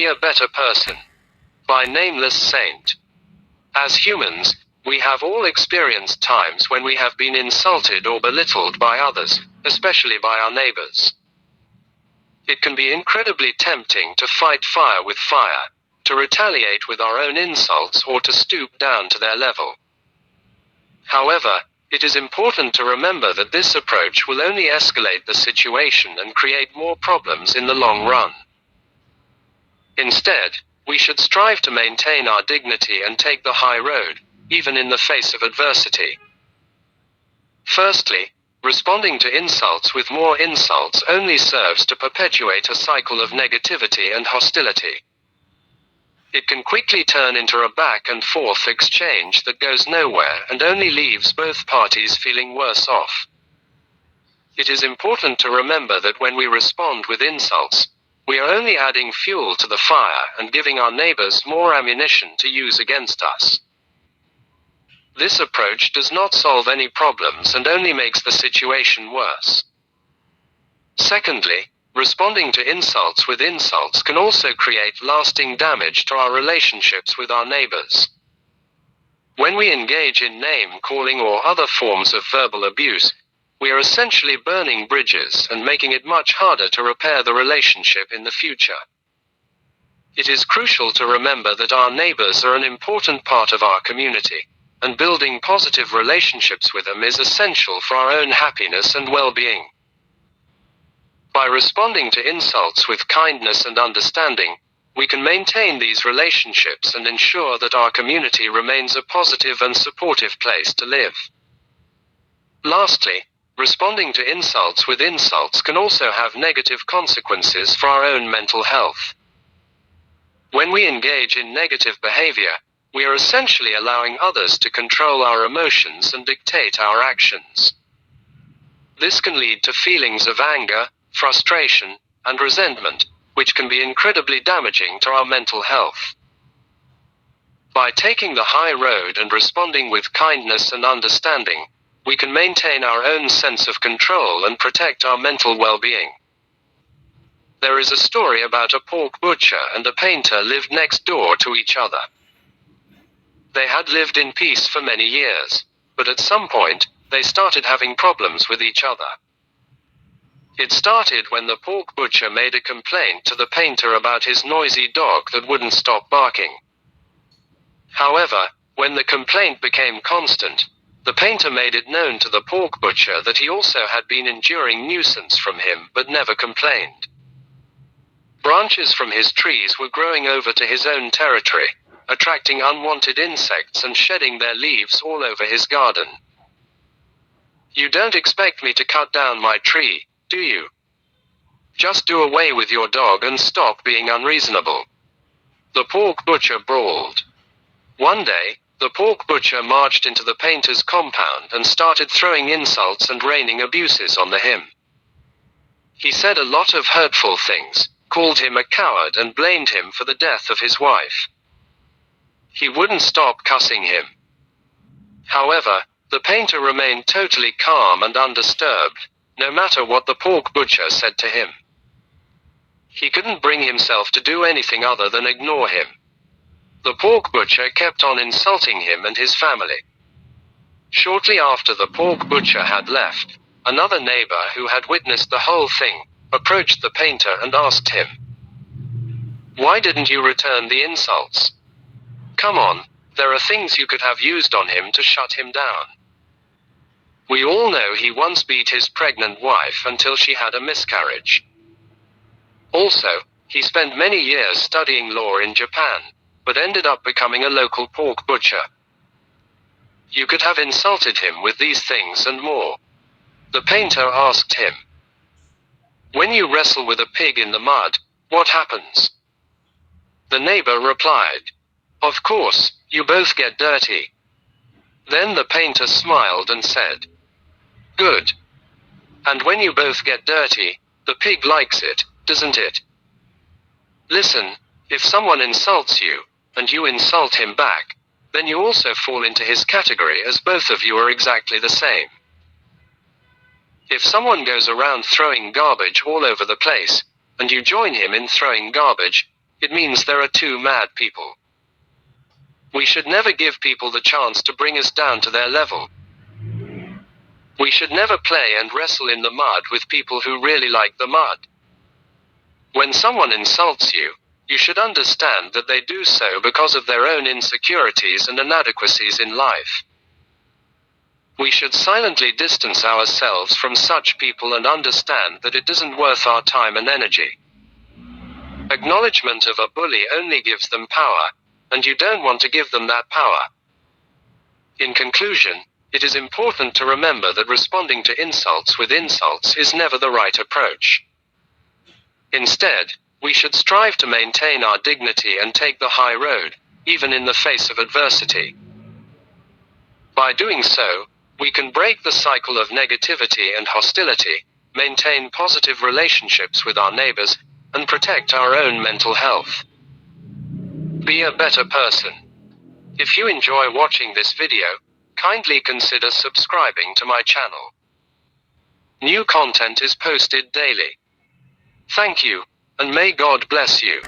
Be a Better Person by Nameless Saint. As humans, we have all experienced times when we have been insulted or belittled by others, especially by our neighbors. It can be incredibly tempting to fight fire with fire, to retaliate with our own insults, or to stoop down to their level. However, it is important to remember that this approach will only escalate the situation and create more problems in the long run. Instead, we should strive to maintain our dignity and take the high road, even in the face of adversity. Firstly, responding to insults with more insults only serves to perpetuate a cycle of negativity and hostility. It can quickly turn into a back and forth exchange that goes nowhere and only leaves both parties feeling worse off. It is important to remember that when we respond with insults, we are only adding fuel to the fire and giving our neighbors more ammunition to use against us. This approach does not solve any problems and only makes the situation worse. Secondly, responding to insults with insults can also create lasting damage to our relationships with our neighbors. When we engage in name-calling or other forms of verbal abuse, we are essentially burning bridges and making it much harder to repair the relationship in the future. It is crucial to remember that our neighbors are an important part of our community, and building positive relationships with them is essential for our own happiness and well-being. By responding to insults with kindness and understanding, we can maintain these relationships and ensure that our community remains a positive and supportive place to live. Lastly, responding to insults with insults can also have negative consequences for our own mental health. When we engage in negative behavior, we are essentially allowing others to control our emotions and dictate our actions. This can lead to feelings of anger, frustration, and resentment, which can be incredibly damaging to our mental health. By taking the high road and responding with kindness and understanding, we can maintain our own sense of control and protect our mental well-being. There is a story about a pork butcher and a painter lived next door to each other. They had lived in peace for many years, but at some point, they started having problems with each other. It started when the pork butcher made a complaint to the painter about his noisy dog that wouldn't stop barking. However, when the complaint became constant, the painter made it known to the pork butcher that he also had been enduring nuisance from him but never complained. Branches from his trees were growing over to his own territory, attracting unwanted insects and shedding their leaves all over his garden. "You don't expect me to cut down my tree, do you? Just do away with your dog and stop being unreasonable," the pork butcher brawled. One day, the pork butcher marched into the painter's compound and started throwing insults and raining abuses on him. He said a lot of hurtful things, called him a coward and blamed him for the death of his wife. He wouldn't stop cussing him. However, the painter remained totally calm and undisturbed, no matter what the pork butcher said to him. He couldn't bring himself to do anything other than ignore him. The pork butcher kept on insulting him and his family. Shortly after the pork butcher had left, another neighbor who had witnessed the whole thing approached the painter and asked him, "Why didn't you return the insults? Come on, there are things you could have used on him to shut him down. We all know he once beat his pregnant wife until she had a miscarriage. Also, he spent many years studying law in Japan, but ended up becoming a local pork butcher. You could have insulted him with these things and more." The painter asked him, "When you wrestle with a pig in the mud, what happens?" The neighbor replied, "Of course, you both get dirty." Then the painter smiled and said, "Good. And when you both get dirty, the pig likes it, doesn't it?" Listen, if someone insults you, and you insult him back, then you also fall into his category as both of you are exactly the same. If someone goes around throwing garbage all over the place, and you join him in throwing garbage, it means there are two mad people. We should never give people the chance to bring us down to their level. We should never play and wrestle in the mud with people who really like the mud. When someone insults you, you should understand that they do so because of their own insecurities and inadequacies in life. We should silently distance ourselves from such people and understand that it isn't worth our time and energy. Acknowledgement of a bully only gives them power, and you don't want to give them that power. In conclusion, it is important to remember that responding to insults with insults is never the right approach. Instead, we should strive to maintain our dignity and take the high road, even in the face of adversity. By doing so, we can break the cycle of negativity and hostility, maintain positive relationships with our neighbors, and protect our own mental health. Be a better person. If you enjoy watching this video, kindly consider subscribing to my channel. New content is posted daily. Thank you, and may God bless you.